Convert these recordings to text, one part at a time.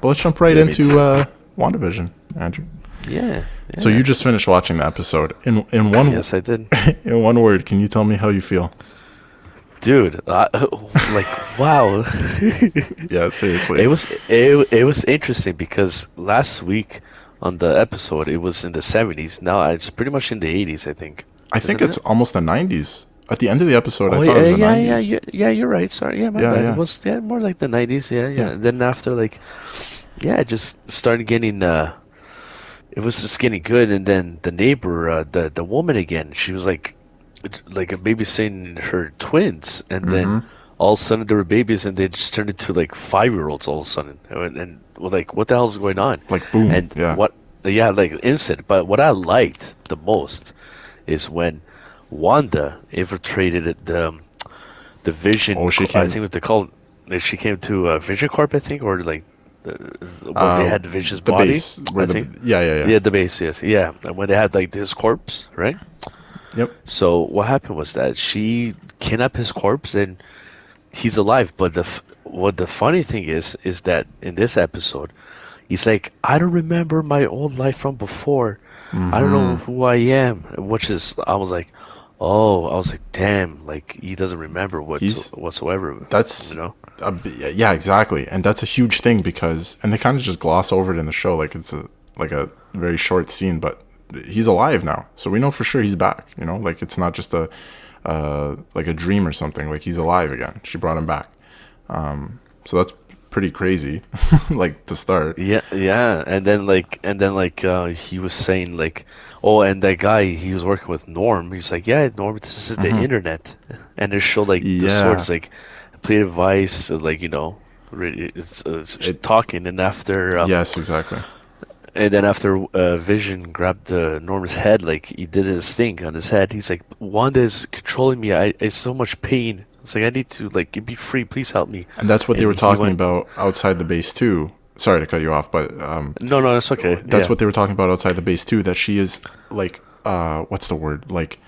But let's jump right Yeah, me into too. WandaVision, Andrew. Yeah, So you yeah. just finished watching the episode. In one Yes, I did. in one word, can you tell me how you feel? Dude, like wow. Yeah, seriously. It was interesting because last week on the episode it was in the 70s. Now it's pretty much in the 80s, I think. I think Isn't it's it? almost the 90s. At the end of the episode, I Oh thought it yeah, was the yeah, yeah, 90s. yeah, yeah, you're right. Sorry. Yeah, my Yeah, bad. It yeah, was more like the 90s. Yeah, yeah. yeah. And then after like yeah, it just started getting it was just getting good and then the neighbor the woman again, she was like a babysitting her twins, and then Mm-hmm. all of a sudden they were babies, and they just turned into like 5 year olds all of a sudden, and we're like, what the hell is going on? Like boom. And Yeah. what, yeah, like instant. But what I liked the most is when Wanda infiltrated the Vision. Oh, she I came. think what they called. She came to Vision Corp, I think, or like the, when they Uh, had Vision's the body, base where I the think. yeah, yeah, yeah. Yeah, the base, yes, yeah. And when they had like his corpse, right? Yep. So what happened was that she kidnapped his corpse and he's alive. But what the funny thing is that in this episode, he's like, I don't remember my old life from before. I don't know Mm-hmm. who I am. Which is, I was like, oh, I was like, damn, like he doesn't remember He's whatsoever, you that's know? yeah, exactly, and that's a huge thing because and they kind of just gloss over it in the show like it's a very short scene, but he's alive now, so we know for sure he's back. Like it's not just a like a dream or something. Like he's alive again. She brought him back. So that's pretty crazy, like to start. Yeah, yeah. And then he was saying like, oh, and that guy he was working with Norm. He's like, yeah, Norm, this is the Hmm. internet, and they show like the Yeah, swords like play device, like it's it. talking, and after Yes, exactly. and then after Vision grabbed Norm's head, like he did his thing on his head. He's like, Wanda is controlling me. I so much pain. It's like I need to like be free. Please help me. And that's what they And were he talking went, about outside the base too. Sorry to cut you off, but no, no, it's okay. that's Yeah. what they were talking about outside the base too. That she is like, what's the word? Like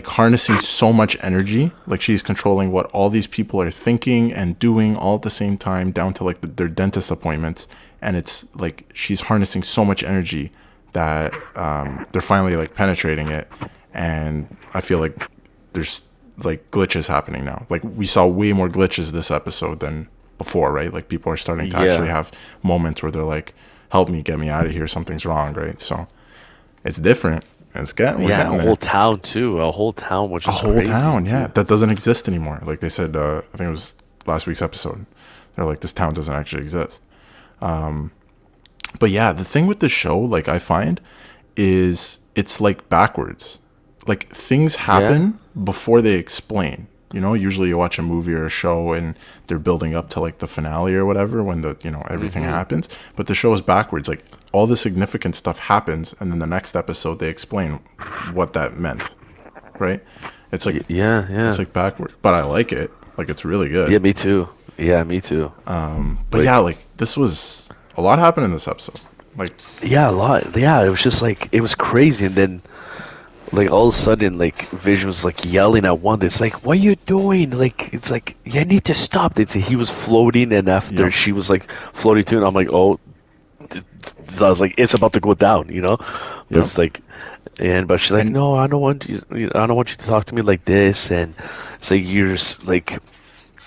harnessing so much energy. Like she's controlling what all these people are thinking and doing all at the same time, down to like their dentist appointments. And it's like she's harnessing so much energy that they're finally like penetrating it. And I feel like there's like glitches happening now. Like we saw way more glitches this episode than before, right? Like people are starting to actually Yeah. have moments where they're like, "Help me, get me out of here. Something's wrong," right? So it's different. We're Yeah, and getting a there. whole town too. A whole town, which A is whole crazy town, yeah, too. that doesn't exist anymore. Like they said, I think it was last week's episode. They're like, this town doesn't actually exist. But yeah, the thing with the show, like I find, is it's like backwards. Like things Yeah. happen before they explain. Usually you watch a movie or a show and they're building up to like the finale or whatever when everything Mm-hmm. happens. But the show is backwards. Like all the significant stuff happens and then the next episode they explain what that meant, right? It's like Yeah, it's yeah. like backward, but I like it. Like it's really good. Yeah, me too. Yeah, me too. But yeah, Like, like this was a lot happened in this episode. Like yeah, a lot. Yeah, it was just like it was crazy, and then like all of a sudden, like Vision was like yelling at Wanda. It's like, what are you doing? Like, it's like you need to stop. It's he was floating, and after yep, she was like floating too, and I'm like, oh, I was like, it's about to go down, you know? But yep. it's like, but she's like, And no, I don't want you to talk to me like this, and it's like like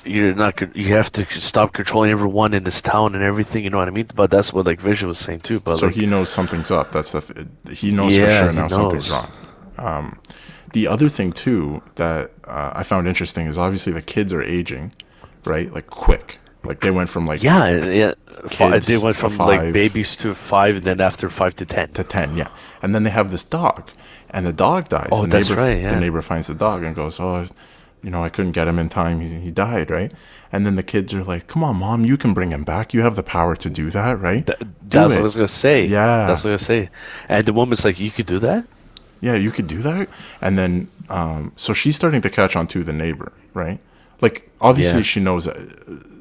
you're not, you have to stop controlling everyone in this town and everything, you know what I mean? But that's what like Vision was saying too. But so like, he knows something's up. He knows for yeah, sure he now something's knows. wrong. The other thing too that I found interesting is obviously the kids are aging, right? Like quick. Like they went from like Yeah, yeah. They kids went of from like 5 babies to 5, and then after 5 to 10. to 10, yeah. And then they have this dog, and the dog dies. Oh, The that's neighbor right. the Yeah. neighbor finds the dog and goes, "Oh, I couldn't get him in time. He died, right?" And then the kids are like, "Come on, mom, you can bring him back. You have the power to do that, right? Do That's what I it." was gonna say. Yeah. That's what I was gonna say. And the woman's like, "You could do that?" Yeah, you could do that. And then, so she's starting to catch on to the neighbor, right? Like, obviously, Yeah. she knows that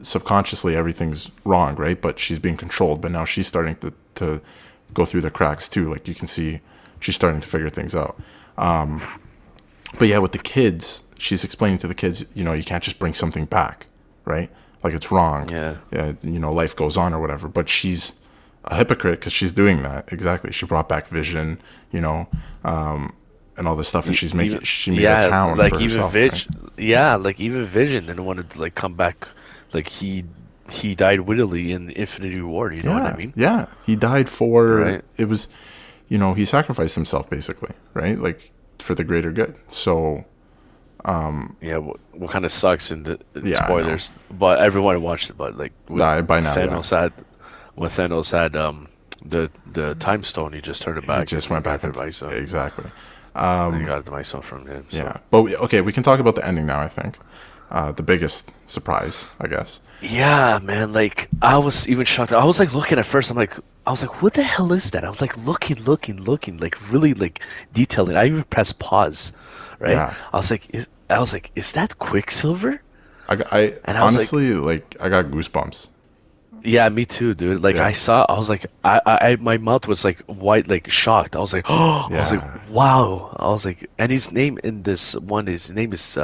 subconsciously everything's wrong, right? But she's being controlled. But now she's starting to go through the cracks too. Like, you can see she's starting to figure things out. But yeah, with the kids, she's explaining to the kids, you can't just bring something back, right? like it's wrong. Yeah. You know, life goes on or whatever. But she's a hypocrite because she's doing that exactly. She brought back Vision, you know, and all this stuff, and Even she made a yeah, town like for even herself, right? Even Vision didn't want to like come back. Like he died wittily in the Infinity War. You know what I Yeah, mean? yeah. He died for Right? it was, you know, he sacrificed himself basically, right? Like for the greater good. So, Yeah. What kind of sucks in the yeah, I know. spoilers, but everyone watched it. But like with By now, yeah. Thanos had when Thanos had the time stone, he just turned it He back just and he went got back the and Misa. exactly. And he Um, got the Misa from him. yeah, So but okay, we can talk about the ending now. I think the biggest surprise, I guess. yeah, man. Like I was even shocked. I was like looking at first. I was like, what the hell is that? I was like looking, like really like detailing. I even pressed pause, right? Yeah, I was like, is that Quicksilver? I And I was like, honestly like I got goosebumps. yeah, me too, dude. Like Yeah, I was like, my mouth was like white, like shocked. I was like, oh, I was like, yeah. wow. I was like, and his name in this one, his name is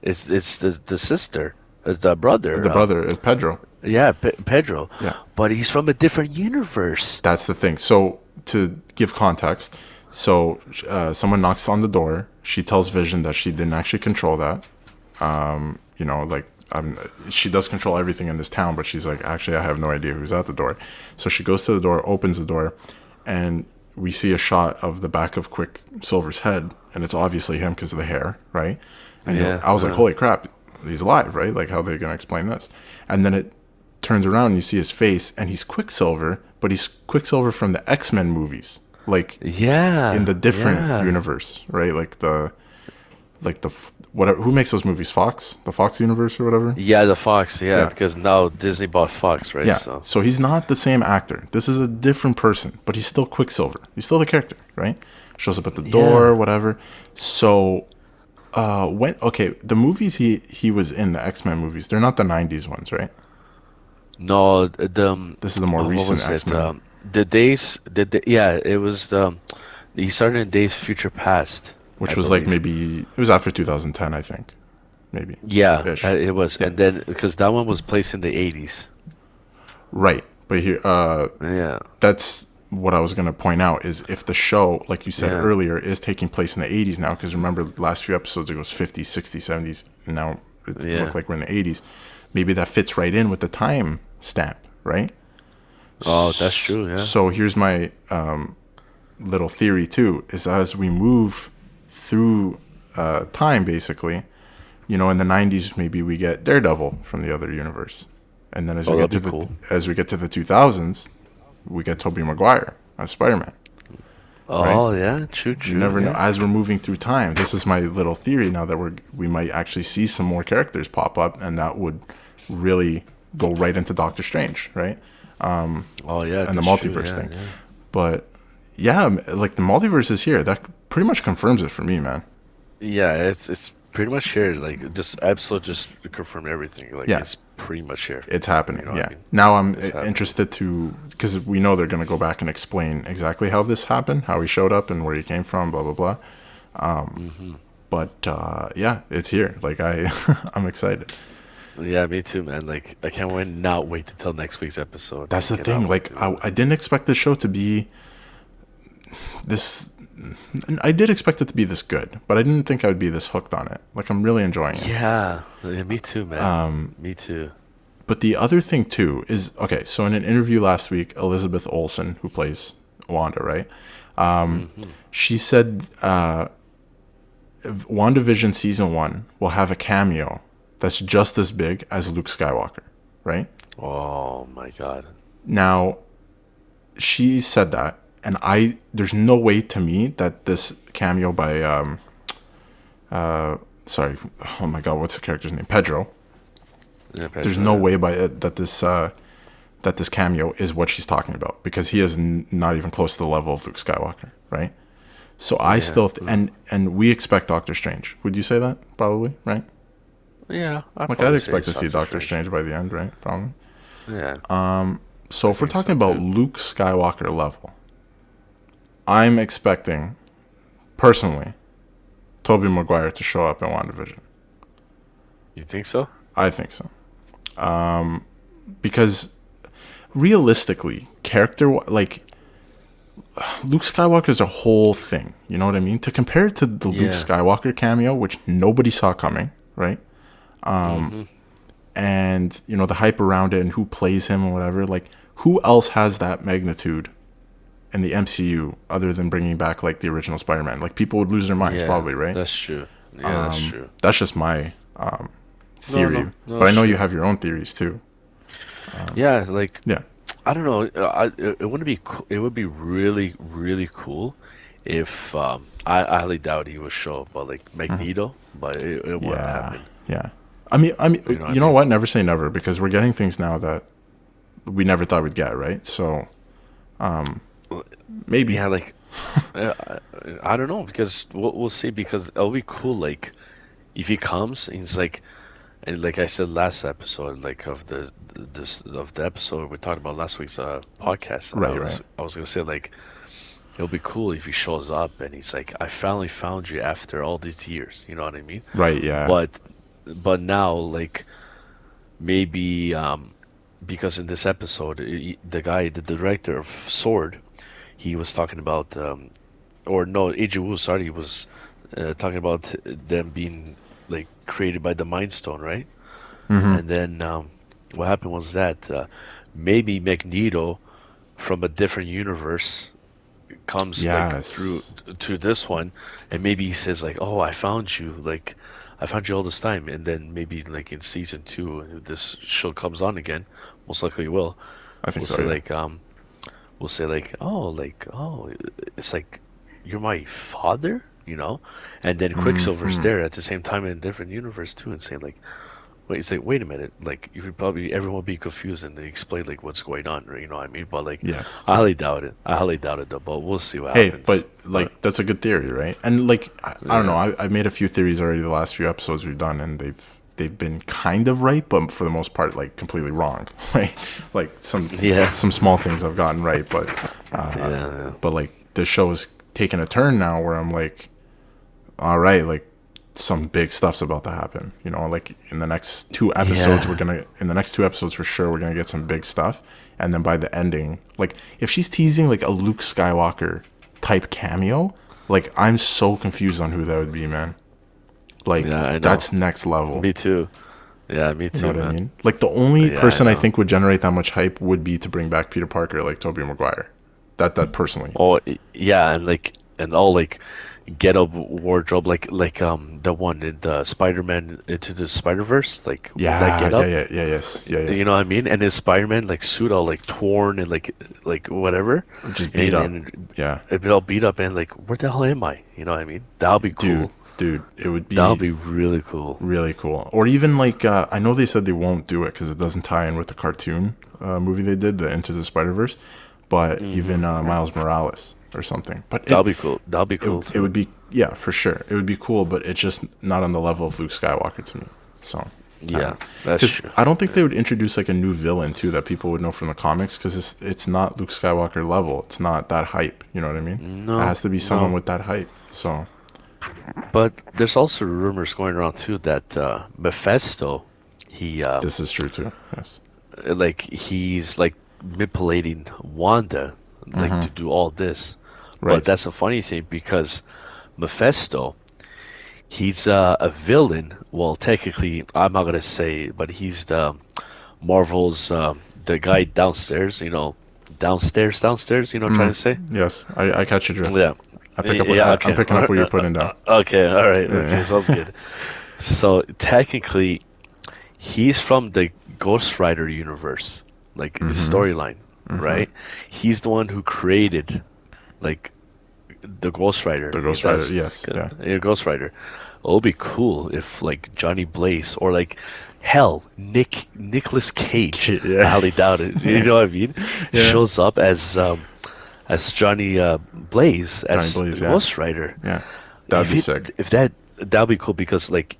it's the sister, the brother, The brother is Pedro. yeah, Pedro, Yeah, but he's from a different universe. that's the thing. So to give context, so someone knocks on the door. She tells Vision that she didn't actually control that. You know, like she does control everything in this town, but she's like, actually, I have no idea who's at the door. So she goes to the door, opens the door, and we see a shot of the back of Quicksilver's head, and it's obviously him because of the hair, right? And Yeah, I was like, holy crap, he's alive, right? Like, how are they gonna explain this? And then it turns around, and you see his face, and he's Quicksilver, but he's Quicksilver from the X-Men movies, like in yeah, the different yeah, universe, right? Like whatever, who makes those movies, Fox, the Fox universe or whatever. yeah. The Fox, yeah, Yeah, because now Disney bought Fox, right? yeah, So so he's not the same actor. This is a different person, but he's still Quicksilver. He's still the character, right? Shows up at the door, yeah. whatever. So when okay, the movies he was in, the X-Men movies, they're not the 90s ones, right? No, This is the more what recent was it? X-Men, Yeah, it was he started in Days Future Past, I which was like believe. maybe it was after 2010, I think, maybe Yeah, ish. it was, Yeah, and then because that one was placed in the 80s. right. But here Yeah, that's what I was going to point out is if the show, like you said yeah, earlier, is taking place in the 80s now, because remember the last few episodes it goes 50s, 60s, 70s, and now it looked yeah. like we're in the 80s. Maybe that fits right in with the time stamp, right? Oh, that's true. Yeah, So here's my little theory too: is as we move through time, basically, you know, in the 90s maybe we get Daredevil from the other universe, and then oh, that'd be cool. as we get to the 2000s, we get Tobey Maguire as Spider-Man, right? Oh, yeah, true, You true. never know. Yeah, As we're moving through time, this is my little theory now that we might actually see some more characters pop up, and that would really go right into Doctor Strange, right? oh, yeah, And the that's true. multiverse Yeah, thing. yeah. But yeah, like the multiverse is here. That pretty much confirms it for me, man. Yeah, it's pretty much here. Like, just episode just confirmed everything. Like, Yeah, it's pretty much here. it's You happening. know what I Yeah. mean? Now I'm It's happening. interested to because we know they're going to go back and explain exactly how this happened, how he showed up, and where he came from, blah blah blah. Hmm. But yeah, it's here. Like I'm excited. Yeah, me too, man. Like, I can't wait, not wait until next week's episode. That's I the thing. cannot wait Like to. I didn't expect this show to be this. I did expect it to be this good, but I didn't think I would be this hooked on it. Like I'm really enjoying it. Yeah, yeah, me too, man. Me too. But the other thing too is okay. So in an interview last week, Elizabeth Olsen, who plays Wanda, right? Hmm. She said WandaVision season one will have a cameo that's just as big as Luke Skywalker, right? Oh my God. Now she said that, and there's no way to me that this cameo by sorry, oh my god, what's the character's name? Pedro. Yeah, There's Pedro. no Yeah. way that this cameo is what she's talking about because he is not even close to the level of Luke Skywalker, right? So I Yeah. still and we expect Doctor Strange. Would you say that? Probably, right? Yeah. I'd Like I'd probably say expect to it's see Doctor Doctor Strange. Strange by the end, right? Probably. Yeah, So I if we're think talking so about too. Luke Skywalker level, I'm expecting personally Tobey Maguire to show up in WandaVision. You think so? I think so. because realistically, like Luke Skywalker's a whole thing. You know what I mean? To compare it to the Luke Yeah. Skywalker cameo, which nobody saw coming, right? Hmm. And the hype around it and who plays him and whatever. Like, who else has that magnitude in the MCU other than bringing back like the original Spider-Man? Like, people would lose their minds Yeah, probably, right? that's true. Yeah, that's true. That's just my No, no, theory, no, but I that's know you true. have your own theories too. Yeah, like Yeah. I don't know. It wouldn't be. It would be really, really cool if I highly doubt he would show up, but like Mhm. Magneto, but it won't Yeah. happen. Yeah. I mean, You know what I you know mean? what? Never say never, because we're getting things now that we never thought we'd get, right? So Well, maybe. yeah, like I don't know because we'll see because it'll be cool. Like if he comes, and he's like, and like I said last episode, like of the episode we talked about last week's podcast, Right. Right. I was gonna say like it'll be cool if he shows up and he's like, I finally found you after all these years. You know what I mean? Right. Yeah. But now like maybe because in this episode the guy, the director of Sword, he was talking about or no, AJ Wu, sorry, he was talking about them being like created by the Mind Stone, right? Mm-hmm. And then what happened was that maybe Magneto from a different universe comes like through Yes. to this one, and maybe he says like, "Oh, I found you, like I found you all this time," and then maybe like in season two, if this show comes on again, most likely it will. I think We'll so. say Yeah. like oh, it's like you're my father, you know, and then Quicksilver's Mm-hmm. there at the same time in a different universe too, and saying like, wait, it's like, wait a minute, like you could probably everyone would be confused and they explain like what's going on, right? You know what I mean? But like, Yes. I Yeah. highly doubt it. I highly doubt it though. But we'll see what Hey, happens. but But like that's a good theory, right? And like I don't know, yeah, I've made a few theories already the last few episodes we've done, and they've been kind of right, but for the most part, like completely wrong, right? Like yeah, some small things I've gotten right, yeah, but like the show's taken a turn now where I'm like, all right, like some big stuff's about to happen. Like yeah, in the next two episodes for sure, we're gonna get some big stuff. And then by the ending, like if she's teasing like a Luke Skywalker type cameo, like I'm so confused on who that would be, man. Like yeah. I know. that's next level. Me too. Yeah, me You know too, what I man. mean? Like the only Yeah, I person I know. think would generate that much hype would be to bring back Peter Parker, like Tobey Maguire. That personally. Oh, yeah, and like and all like get up wardrobe like the one in the Spider-Man Into the Spider-Verse, like with that Yeah, get yeah, up. yeah, yeah, yes, yeah, yeah. You know what I mean? And his Spider-Man like suit all like torn and like whatever, Just beat and up. Yeah. it all beat up and like where the hell am I? You know what I mean? That'll be dude, cool. dude, it would That'll be be really cool. really cool. Or even like I know they said they won't do it because it doesn't tie in with the cartoon movie they did, the Into the Spider Verse. But Hmm. even Miles Morales or something. But That'll be cool. That'll be cool it too. would be, yeah, for sure. It would be cool, but it's just not on the level of Luke Skywalker to me. So I don't Yeah, know. that's Because true. I don't think Yeah. they would introduce like a new villain too that people would know from the comics because it's not Luke Skywalker level. It's not that hype. You know what I mean? It No, has to be someone no. with that hype. So But there's also rumors going around too that Mephisto, he this is true too. Yes. like he's like manipulating Wanda like Mm-hmm. to do all this. But Right. that's a funny thing because Mephisto, he's a villain. Well, technically, I'm not gonna say, but he's the Marvel's the guy downstairs. You know, downstairs. You know, what I'm trying Mm, to say. yes, I catch your drift. Yeah, I pick up what yeah. I'm Okay, picking up what you're putting down. okay. All right. Okay, sounds Eh. good. So technically, he's from the Ghost Rider universe, like Mm-hmm. storyline, Mm-hmm. right? He's the one who created like the Ghost Rider. The If Ghost Rider. that's Yes. Yeah. Ghost Rider. It would be cool if like Johnny Blaze or like hell Nicholas Cage. I Yeah. highly doubt it. You know what I mean? Yeah. Shows up as Johnny Blaze Johnny as Blaze. Yeah. Ghost Rider. Yeah. That'd be sick. If that'd be cool because like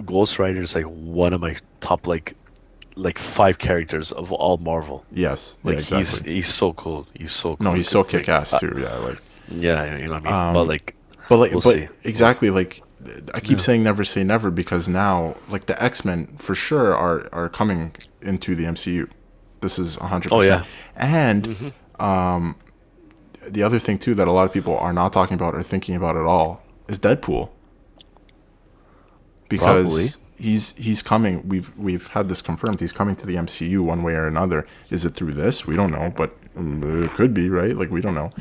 Ghost Rider is like one of my top like five characters of all Marvel. Yes. Yeah. Like Exactly. he's so cool. He's so No, cool. he's so Like kick ass too. Yeah. Like. yeah, you know what I mean. But Um. like But like. we'll But see. exactly. Like. I keep Yeah. saying never say never because now, like the X-Men for sure are coming into the MCU. This is Oh 100%. yeah. And Hmm. the other thing too that a lot of people are not talking about or thinking about at all is Deadpool, Probably. because he's coming. We've had this confirmed. He's coming to the MCU one way or another. Is it through this? We don't know, but it could be, right? Like we don't know.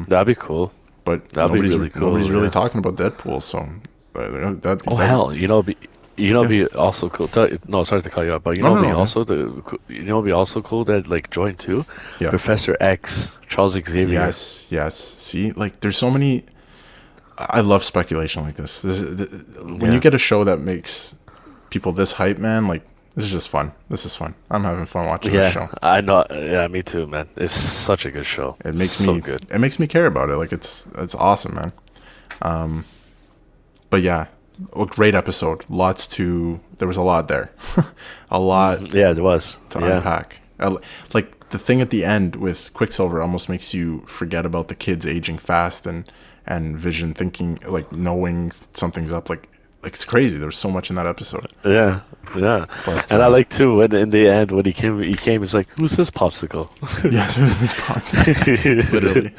That'd be cool. But That'd be really nobody's cool. really Yeah. talking about Deadpool. So Oh that hell, yeah. be also cool. No, sorry to cut you off, but No, no, be no, man. also be also cool that like joined too, Yeah. Professor X, Charles Xavier. Yes, yes. See, like there's so many. I love speculation like this. When you Yeah. get a show that makes people this hype, man, like this is just fun. This is fun. I'm having fun watching this Yeah, show. I know. Yeah, me too, man. It's such a good show. It makes So me good. it makes me care about it. Like it's awesome, man. But yeah, a great episode. There was a lot there, a lot Yeah, there was. to Yeah. unpack. Like the thing at the end with Quicksilver almost makes you forget about the kids aging fast and Vision thinking like knowing something's up. Like it's crazy. There's so much in that episode. Yeah, yeah, But and I like too when in the end when he came, he's like, "Who's this popsicle?" yes, it was this pause. Literally.